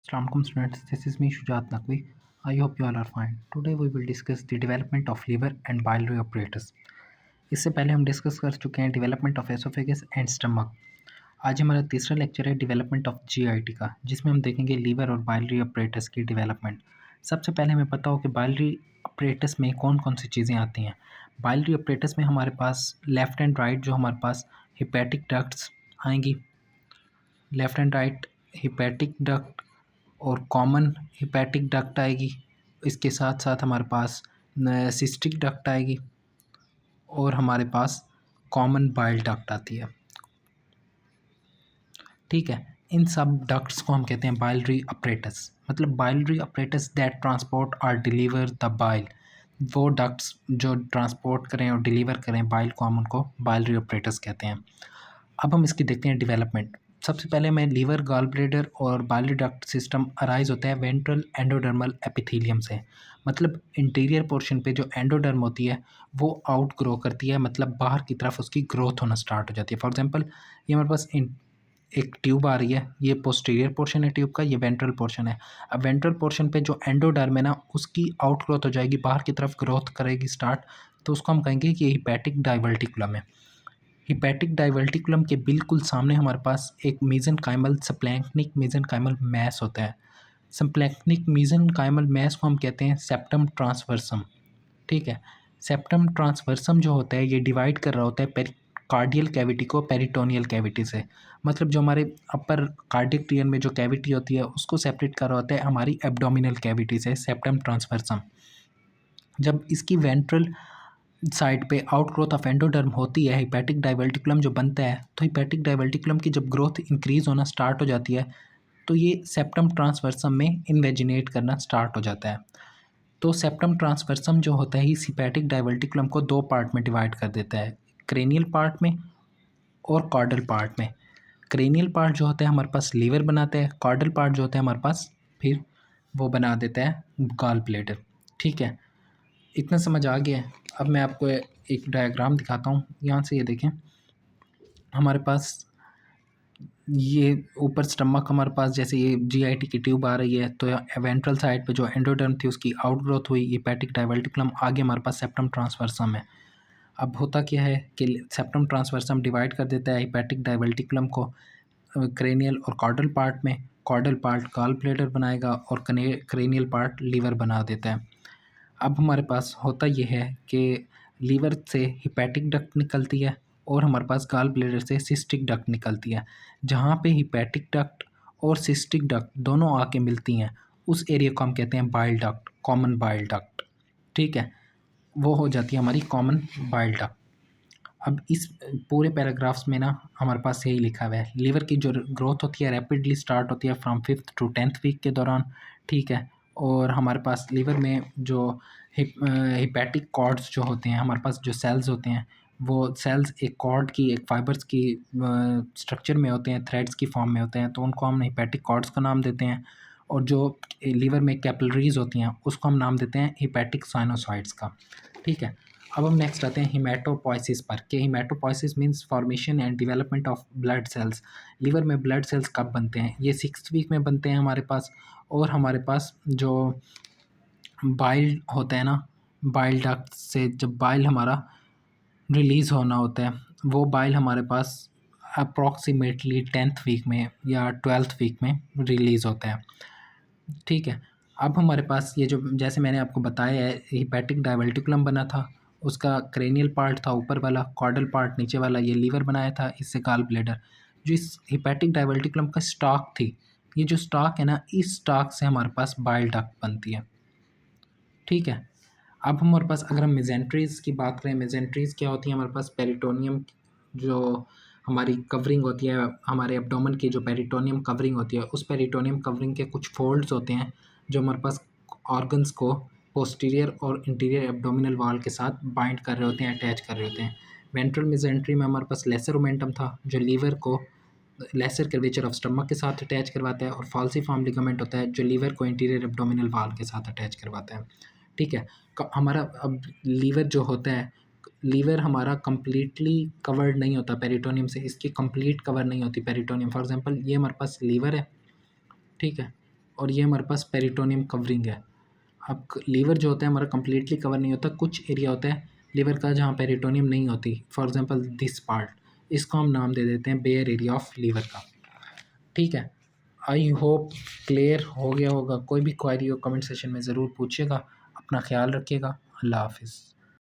Assalamualaikum students, this is me Shujat Naqvi. I hope you all are fine. Today we will discuss the development of liver and biliary apparatus. इससे पहले हम discuss कर चुके हैं development of oesophagus and stomach. आज हमारा तीसरा lecture है डेवलपमेंट ऑफ जीआईटी का, जिसमें हम देखेंगे लीवर और बाइलरी अपरेटस की डेवलपमेंट। सबसे पहले हमें पता हो कि बाइलरी अपरेटस में कौन कौन सी चीज़ें आती हैं। बाइलरी अपरेटस में हमारे पास लेफ़्ट एंड राइट जो हमारे पास हिपैटिक डक्ट्स आएंगी, left and right hepatic duct और कॉमन हिपैटिक डक्ट आएगी। इसके साथ साथ हमारे पास सिस्टिक डक्ट आएगी और हमारे पास कॉमन बाइल डक्ट आती है। ठीक है, इन सब डक्ट्स को हम कहते हैं बाइलरी अपरेटस। मतलब बाइलरी अपरेटस दैट ट्रांसपोर्ट और डिलीवर द बाइल, वो डक्ट्स जो ट्रांसपोर्ट करें और डिलीवर करें बाइल को, हम उनको बाइलरी अपरेटस कहते हैं। अब हम इसकी देखते हैं डेवलपमेंट। सबसे पहले मैं लीवर, गॉल ब्लैडर और बाइलरी डक्ट सिस्टम अराइज होता है वेंट्रल एंडोडर्मल एपिथेलियम से। मतलब इंटीरियर पोर्शन पे जो एंडोडर्म होती है वो आउट ग्रो करती है, मतलब बाहर की तरफ उसकी ग्रोथ होना स्टार्ट हो जाती है। फॉर एग्जांपल ये हमारे पास एक ट्यूब आ रही है, ये पोस्टीरियर पोर्शन है ट्यूब का, ये वेंट्रल पोर्शन है। अब वेंट्रल पोर्शन पे जो एंडोडर्म है ना, उसकी आउट ग्रोथ हो जाएगी, बाहर की तरफ ग्रोथ करेगी स्टार्ट, तो उसको हम कहेंगे कि ये हिपैटिक डाइवर्टिकुलम है। हिपैटिक डाइवर्टिकुलम के बिल्कुल सामने हमारे पास एक मेसेनकाइमल स्प्लैंक्निक मेसेनकाइमल मैस होता है। स्प्लैंक्निक मेसेनकाइमल मैस को हम कहते हैं सेप्टम ट्रांसवर्सम। ठीक है, सेप्टम ट्रांसवर्सम जो होता है ये डिवाइड कर रहा होता है पेरिकार्डियल कैविटी को पेरिटोनियल कैविटी से। मतलब जो हमारे अपर कार्डियक रीजन में जो कैविटी होती है उसको सेपरेट कर रहा होता है हमारी एब्डोमिनल कैविटी से, सेप्टम ट्रांसवर्सम। जब इसकी वेंट्रल साइड पे आउट ग्रोथ ऑफ एंडोडर्म होती है, हिपैटिक डाइवर्टिकुलम जो बनता है, तो हिपैटिक डाइवर्टिकुलम की जब ग्रोथ इंक्रीज होना स्टार्ट हो जाती है तो ये सेप्टम ट्रांसवर्सम में इन्वेजिनेट करना स्टार्ट हो जाता है। तो सेप्टम ट्रांसवर्सम जो होता है इस हिपैटिक डाइवर्टिकुलम को दो पार्ट में डिवाइड कर देता है, क्रेनियल पार्ट में और कॉर्डल पार्ट में। क्रेनियल पार्ट जो होता है हमारे पास लीवर बनाता है, कॉर्डल पार्ट जो होता है हमारे पास फिर वो बना देता है गॉल ब्लैडर। ठीक है, इतना समझ आ गया है। अब मैं आपको एक डायग्राम दिखाता हूँ। यहाँ से ये देखें, हमारे पास ये ऊपर स्टमक हमारे पास जैसे ये जीआईटी की ट्यूब आ रही है, तो वेंट्रल साइड पे जो एंडोडर्म थी उसकी आउटग्रोथ हुई, हिपैटिक डाइवर्टिकुलम, आगे हमारे पास सेप्टम ट्रांसवर्सम है। अब होता क्या है कि सेप्टम ट्रांसवर्सम डिवाइड कर देता है हिपैटिक डाइवर्टिकुलम को क्रेनियल और कॉर्डल पार्ट में। कॉर्डल पार्ट गॉल ब्लैडर बनाएगा और क्रेनियल पार्ट लीवर बना देता है। अब हमारे पास होता ये है कि लीवर से हिपैटिक डक्ट निकलती है और हमारे पास गॉल ब्लैडर से सिस्टिक डक्ट निकलती है। जहाँ पे हिपैटिक डक्ट और सिस्टिक डक्ट दोनों आके मिलती हैं उस एरिया को हम कहते हैं bile duct, common bile duct. ठीक है, वो हो जाती है हमारी कॉमन बाइल डक्ट। अब इस पूरे पैराग्राफ्स में ना हमारे पास यही लिखा हुआ है, लीवर की जो ग्रोथ होती है रैपिडली स्टार्ट होती है from 5th to 10th week के दौरान। ठीक है, और हमारे पास लीवर में जो हिपैटिक कॉर्ड्स जो होते हैं, हमारे पास जो सेल्स होते हैं वो सेल्स एक कॉर्ड की, एक फाइबर्स की स्ट्रक्चर में होते हैं, थ्रेड्स की फॉर्म में होते हैं, तो उनको हम हिपैटिक कॉर्ड्स का नाम देते हैं। और जो लीवर में कैपिलरीज होती हैं उसको हम नाम देते हैं हिपैटिक साइनोसॉइड्स का। ठीक है, अब हम नेक्स्ट आते हैं हिमेटोपोइसिस पर, कि haematopoiesis means formation and development of blood cells. Liver में ब्लड सेल्स कब बनते हैं? ये 6th वीक में बनते हैं हमारे पास। और हमारे पास जो बाइल होता है ना, बाइल डक्ट से जब बाइल हमारा रिलीज़ होना होता है वो बाइल हमारे पास अप्रॉक्सीमेटली 10th वीक में या 12th वीक में रिलीज़ होता है। ठीक है, अब हमारे पास ये जो जैसे मैंने आपको बताया है हिपैटिक डाइवर्टिकुलम बना था, उसका क्रेनियल पार्ट था ऊपर वाला, कॉर्डल पार्ट नीचे वाला, ये लीवर बनाया था, इससे गॉल ब्लैडर। जो इस हिपैटिक डाइवर्टिकुलम का स्टॉक थी, ये जो स्टॉक है ना, इस स्टॉक से हमारे पास बाइल डक्ट बनती है। ठीक है, अब हमारे पास अगर हम मेजेंट्रीज़ की बात करें, मेजेंट्रीज़ क्या होती है? हमारे पास पेरिटोनियम जो हमारी कवरिंग होती है, हमारे एब्डोमेन की जो पेरिटोनियम कवरिंग होती है, उस पेरिटोनियम कवरिंग के कुछ फोल्ड्स होते हैं जो हमारे पास ऑर्गन्स को पोस्टीरियर और इंटीरियर एब्डोमिनल वॉल के साथ बाइंड कर रहे होते हैं, अटैच कर रहे होते हैं। वेंट्रल मेजेंट्री में हमारे पास लेसर ओमेंटम था जो लीवर को लेसर कर्वेचर ऑफ स्टमक के साथ अटैच करवाता है, और फाल्सीफॉर्म लिगामेंट होता है जो लीवर को इंटीरियर एब्डोमिनल वॉल के साथ अटैच करवाता है। ठीक है, हमारा अब लीवर जो होता है, लीवर हमारा कंप्लीटली कवर्ड नहीं होता पेरिटोनियम से, इसकी कंप्लीट कवर नहीं होती पेरिटोनियम। फॉर एग्जांपल ये हमारे पास लीवर है, ठीक है, और ये हमारे पास पेरिटोनियम कवरिंग है। अब लीवर जो होता है हमारा कम्प्लीटली कवर नहीं होता, कुछ एरिया होता है लीवर का जहाँ पेरिटोनियम नहीं होती, फॉर एग्जांपल दिस पार्ट, इसको हम नाम दे देते हैं बेयर एरिया ऑफ लीवर का। ठीक है, आई होप क्लियर हो गया होगा। कोई भी क्वेरी हो कमेंट सेशन में ज़रूर पूछिएगा। अपना ख्याल रखिएगा। अल्लाह हाफिज़।